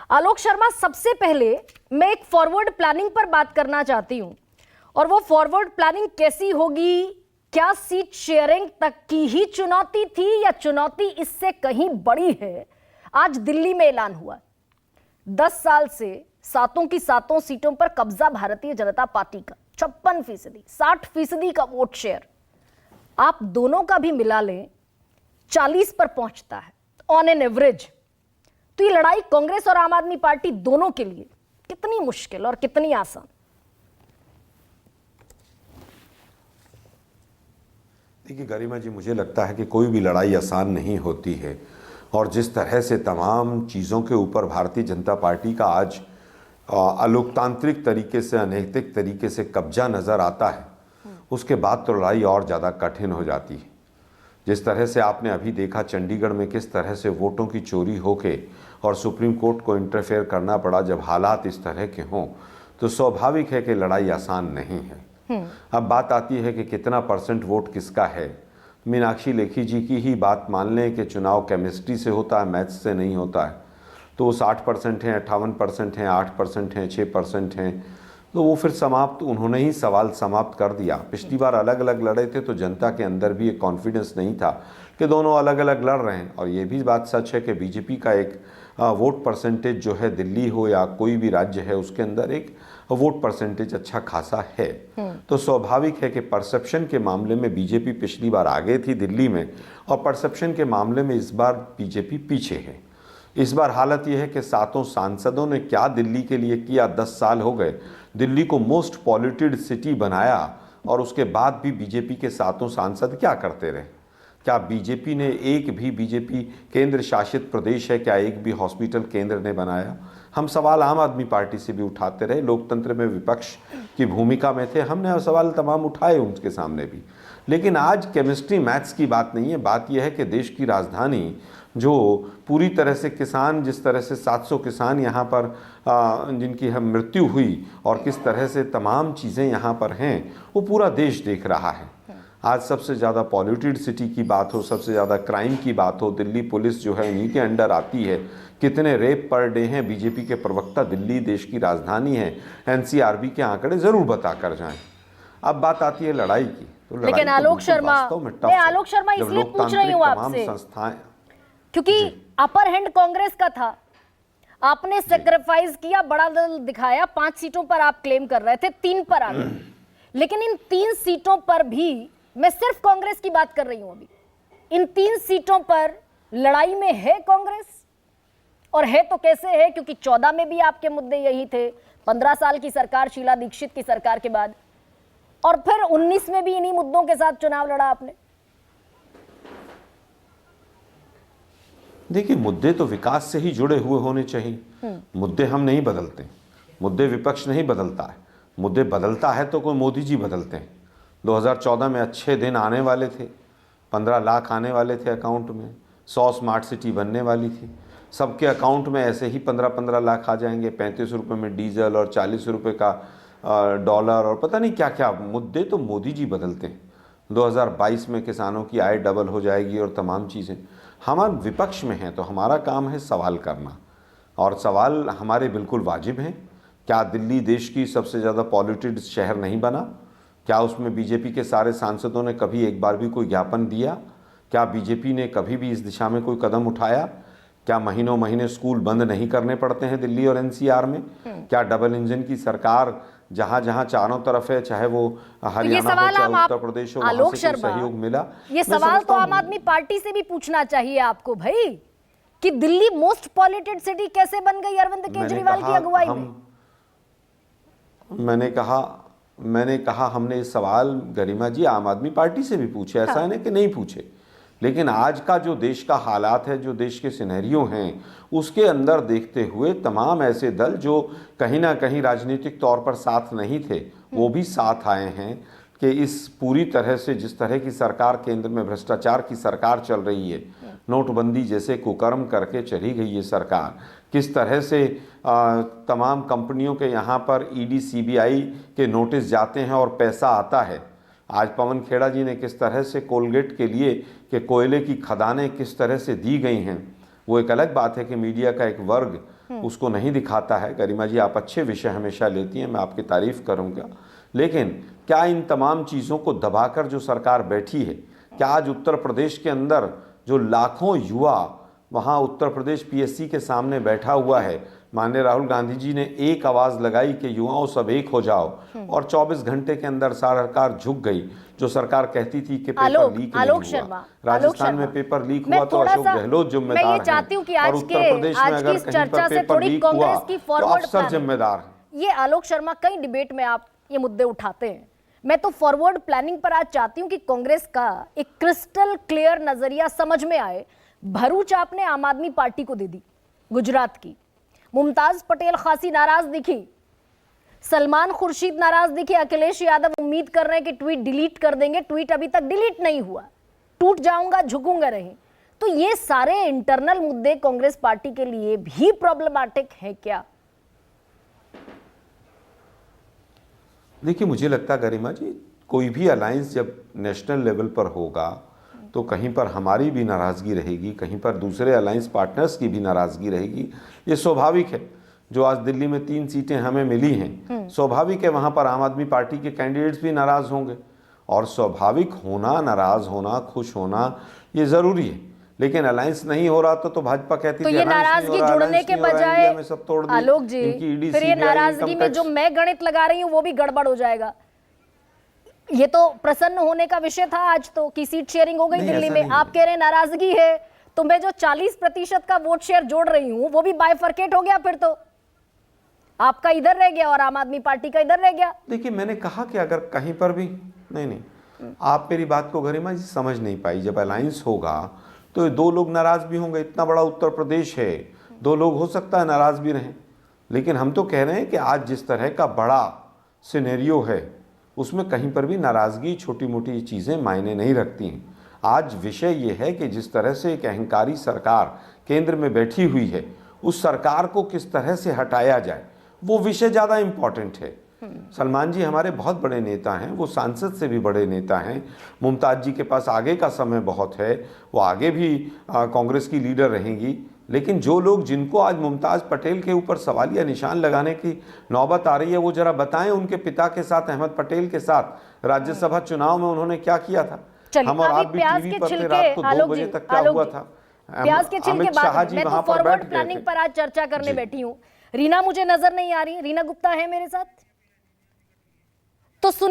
आलोक शर्मा, सबसे पहले मैं एक फॉरवर्ड प्लानिंग पर बात करना चाहती हूं, और वो फॉरवर्ड प्लानिंग कैसी होगी? क्या सीट शेयरिंग तक की ही चुनौती थी या चुनौती इससे कहीं बड़ी है? आज दिल्ली में ऐलान हुआ 10 साल से सातों की सातों सीटों पर कब्जा भारतीय जनता पार्टी का 56%, 60% का वोट शेयर आप दोनों का भी मिला लें 40 पर पहुंचता है ऑन एन एवरेज। तो ये लड़ाई कांग्रेस और आम आदमी पार्टी दोनों के लिए कितनी मुश्किल और कितनी आसान? देखिए गरिमा जी, मुझे लगता है कि कोई भी लड़ाई आसान नहीं होती है, और जिस तरह से तमाम चीज़ों के ऊपर भारतीय जनता पार्टी का आज अलोकतांत्रिक तरीके से, अनैतिक तरीके से कब्जा नज़र आता है, उसके बाद तो लड़ाई और ज़्यादा कठिन हो जाती है। जिस तरह से आपने अभी देखा चंडीगढ़ में किस तरह से वोटों की चोरी होके और सुप्रीम कोर्ट को इंटरफेयर करना पड़ा, जब हालात इस तरह के हों तो स्वाभाविक है कि लड़ाई आसान नहीं है। अब बात आती है कि कितना % वोट किसका है। मीनाक्षी लेखी जी की ही बात मान लें कि चुनाव केमिस्ट्री से होता है, मैथ्स से नहीं होता है, तो वो 60% हैं, 58% हैं, 8% हैं, 6% हैं, तो वो फिर समाप्त, उन्होंने ही सवाल समाप्त कर दिया। पिछली बार अलग अलग लड़े थे तो जनता के अंदर भी एक कॉन्फिडेंस नहीं था कि दोनों अलग अलग लड़ रहे हैं। और ये भी बात सच है कि बीजेपी का एक वोट परसेंटेज जो है, दिल्ली हो या कोई भी राज्य है, उसके अंदर एक वोट परसेंटेज अच्छा खासा है। तो स्वाभाविक है कि परसेप्शन के मामले में बीजेपी पिछली बार आगे थी दिल्ली में, और परसेप्शन के मामले में इस बार बीजेपी पीछे है। इस बार हालत यह है कि सातों सांसदों ने क्या दिल्ली के लिए किया। 10 साल हो गए, दिल्ली को मोस्ट पॉल्यूटेड सिटी बनाया, और उसके बाद भी बीजेपी के सातों सांसद क्या करते रहे? क्या बीजेपी ने एक भी, बीजेपी केंद्र शासित प्रदेश है, क्या एक भी हॉस्पिटल केंद्र ने बनाया? हम सवाल आम आदमी पार्टी से भी उठाते रहे, लोकतंत्र में विपक्ष की भूमिका में थे, हमने सवाल तमाम उठाए उनके सामने भी। लेकिन आज केमिस्ट्री मैथ्स की बात नहीं है, बात यह है कि देश की राजधानी जो पूरी तरह से किसान, जिस तरह से 700 किसान यहाँ पर जिनकी हम मृत्यु हुई, और किस तरह से तमाम चीज़ें यहाँ पर हैं, वो पूरा देश देख रहा है। आज सबसे ज़्यादा पॉल्यूटेड सिटी की बात हो, सबसे ज़्यादा क्राइम की बात हो, दिल्ली पुलिस जो है इन्हीं के अंडर आती है। कितने रेप पर डे हैं, बीजेपी के प्रवक्ता, दिल्ली देश की राजधानी है, एनसीआरबी के आंकड़े ज़रूर बता कर जाएं। अब बात आती है लड़ाई की, तो लड़ाई लेकिन आलोक शर्मा, मैं आलोक शर्मा इसलिए पूछ रही हूँ आपसे क्योंकि अपर हैंड कांग्रेस का था, आपने सेक्रीफाइस किया, बड़ा दल दिखाया, 5 सीटों पर आप क्लेम कर रहे थे, 3 पर आ गए। लेकिन इन 3 सीटों पर भी, मैं सिर्फ कांग्रेस की बात कर रही हूं अभी, इन 3 सीटों पर लड़ाई में है कांग्रेस, और है तो कैसे है? क्योंकि 14 में भी आपके मुद्दे यही थे, 15 साल की सरकार, शीला दीक्षित की सरकार के बाद, और फिर 19 में भी इन्हीं मुद्दों के साथ चुनाव लड़ा आपने। देखिए, मुद्दे तो विकास से ही जुड़े हुए होने चाहिए। मुद्दे हम नहीं बदलते, मुद्दे विपक्ष नहीं बदलता है, मुद्दे बदलता है तो कोई मोदी जी बदलते हैं। 2014 में अच्छे दिन आने वाले थे, 15 लाख आने वाले थे अकाउंट में, 100 स्मार्ट सिटी बनने वाली थी, सबके अकाउंट में ऐसे ही 15-15 लाख आ जाएंगे, 35 रुपये में डीजल और 40 रुपये का डॉलर और पता नहीं क्या क्या। मुद्दे तो मोदी जी बदलते हैं। 2022 में किसानों की आय डबल हो जाएगी और तमाम चीज़ें। हम विपक्ष में हैं तो हमारा काम है सवाल करना, और सवाल हमारे बिल्कुल वाजिब हैं। क्या दिल्ली देश की सबसे ज़्यादा पॉल्यूटेड शहर नहीं बना? क्या उसमें बीजेपी के सारे सांसदों ने कभी एक बार भी कोई ज्ञापन दिया? क्या बीजेपी ने कभी भी इस दिशा में कोई कदम उठाया? क्या महीनों महीने स्कूल बंद नहीं करने पड़ते हैं दिल्ली और एनसीआर में? क्या डबल इंजन की सरकार जहां जहां चारों तरफ है, चाहे वो हरियाणा हो चाहे उत्तर प्रदेश हो, वहां से कोई सहयोग मिला? ये सवाल तो आम आदमी पार्टी से भी पूछना चाहिए आपको भाई, कि दिल्ली मोस्ट पॉल्यूटेड सिटी कैसे बन गई अरविंद केजरीवाल की अगुवाई में? मैंने कहा हमने इस सवाल गरिमा जी आम आदमी पार्टी से भी पूछे, ऐसा नहीं कि नहीं पूछे। लेकिन आज का जो देश का हालात है, जो देश के सिनेरियो हैं, उसके अंदर देखते हुए तमाम ऐसे दल जो कहीं ना कहीं राजनीतिक तौर पर साथ नहीं थे, वो भी साथ आए हैं कि इस पूरी तरह से, जिस तरह की सरकार केंद्र में भ्रष्टाचार की सरकार चल रही है, नोटबंदी जैसे कुकर्म करके चली गई ये सरकार, किस तरह से तमाम कंपनियों के यहाँ पर ईडी सीबीआई के नोटिस जाते हैं और पैसा आता है। आज पवन खेड़ा जी ने किस तरह से कोलगेट के लिए कि कोयले की खदानें किस तरह से दी गई हैं, वो एक अलग बात है कि मीडिया का एक वर्ग उसको नहीं दिखाता है। गरिमा जी, आप अच्छे विषय हमेशा लेती हैं, मैं आपकी तारीफ करूंगा, लेकिन क्या इन तमाम चीज़ों को दबाकर जो सरकार बैठी है, क्या आज उत्तर प्रदेश के अंदर जो लाखों युवा वहाँ उत्तर प्रदेश पीएससी के सामने बैठा हुआ है, माननीय राहुल गांधी जी ने एक आवाज़ लगाई कि युवाओं सब एक हो जाओ, और 24 घंटे के अंदर सरकार झुक गई। जो सरकार कहती थी कि पेपर लीक नहीं हुआ, राजस्थान में पेपर लीक हुआ तो अशोक गहलोत जिम्मेदार हैं, और उत्तर प्रदेश में अगर कहीं पर पेपर लीक हुआ तो अफसर जिम्मेदार हैं। ये आलोक शर्मा, कई डिबेट में आप ये मुद्दे उठाते हैं। मैं तो फॉरवर्ड प्लानिंग पर आज चाहती हूं कि कांग्रेस का एक क्रिस्टल क्लियर नजरिया समझ में आए। भरूच आपने आम आदमी पार्टी को दे दी, गुजरात की मुमताज पटेल खासी नाराज दिखी, सलमान खुर्शीद नाराज दिखे, अखिलेश यादव उम्मीद कर रहे हैं कि ट्वीट डिलीट कर देंगे। ट्वीट अभी तक डिलीट नहीं हुआ, टूट जाऊंगा झुकूंगा रहे। तो ये सारे इंटरनल मुद्दे कांग्रेस पार्टी के लिए भी प्रॉब्लमैटिक है क्या? देखिए, मुझे लगता है गरिमा जी, कोई भी अलायंस जब नेशनल लेवल पर होगा तो कहीं पर हमारी भी नाराज़गी रहेगी, कहीं पर दूसरे अलायंस पार्टनर्स की भी नाराज़गी रहेगी। ये स्वाभाविक है। जो आज दिल्ली में 3 सीटें हमें मिली हैं, स्वाभाविक है वहाँ पर आम आदमी पार्टी के कैंडिडेट्स भी नाराज़ होंगे, और स्वाभाविक होना, नाराज़ होना, खुश होना ये ज़रूरी है। लेकिन अलायंस नहीं हो रहा तो भाजपा कहती तो ये नाराजगी जुड़ने के बजाय आलोक जी, फिर ये नाराजगी में जो मैं गणित लगा रही हूँ वो भी गड़बड़ हो जाएगा। ये तो प्रसन्न होने का विषय था आज तो, कि सीट शेयरिंग हो गई दिल्ली में। आप कह रहे हैं नाराजगी है, तो मैं जो 40% का वोट शेयर जोड़ रही हूं वो भी बाइफरकेट हो गया। फिर तो आपका इधर रह गया और आम आदमी पार्टी का इधर रह गया। देखिए, मैंने कहा कि अगर कहीं पर भी नहीं, आप मेरी बात को गरिमा जी समझ नहीं पाई। जब अलायंस होगा तो 2 लोग नाराज भी होंगे। इतना बड़ा उत्तर प्रदेश है, 2 लोग हो सकता है नाराज भी रहें। लेकिन हम तो कह रहे हैं कि आज जिस तरह का बड़ा सिनेरियो है उसमें कहीं पर भी नाराज़गी, छोटी मोटी चीज़ें मायने नहीं रखती हैं। आज विषय ये है कि जिस तरह से एक अहंकारी सरकार केंद्र में बैठी हुई है, उस सरकार को किस तरह से हटाया जाए, वो विषय ज़्यादा इम्पॉर्टेंट है। सलमान जी हमारे बहुत बड़े नेता हैं, वो सांसद से भी बड़े नेता हैं। मुमताज़ जी के पास आगे का समय बहुत है, वो आगे भी कांग्रेस की लीडर रहेंगी। लेकिन जो लोग, जिनको आज मुमताज़ पटेल के ऊपर सवालिया निशान लगाने की नौबत आ रही है, वो जरा बताएं उनके पिता के साथ, अहमद पटेल के साथ राज्यसभा चुनाव में उन्होंने क्या किया था। हम और आप भी टीवी पर थे, रात को 2 बजे तक क्या हुआ था। प्याज के छिलके बाद मैं तो फॉरवर्ड प्लानिंग पर आज चर्चा करने बैठी हूँ। रीना मुझे नजर नहीं आ रही, रीना गुप्ता है मेरे साथ, तो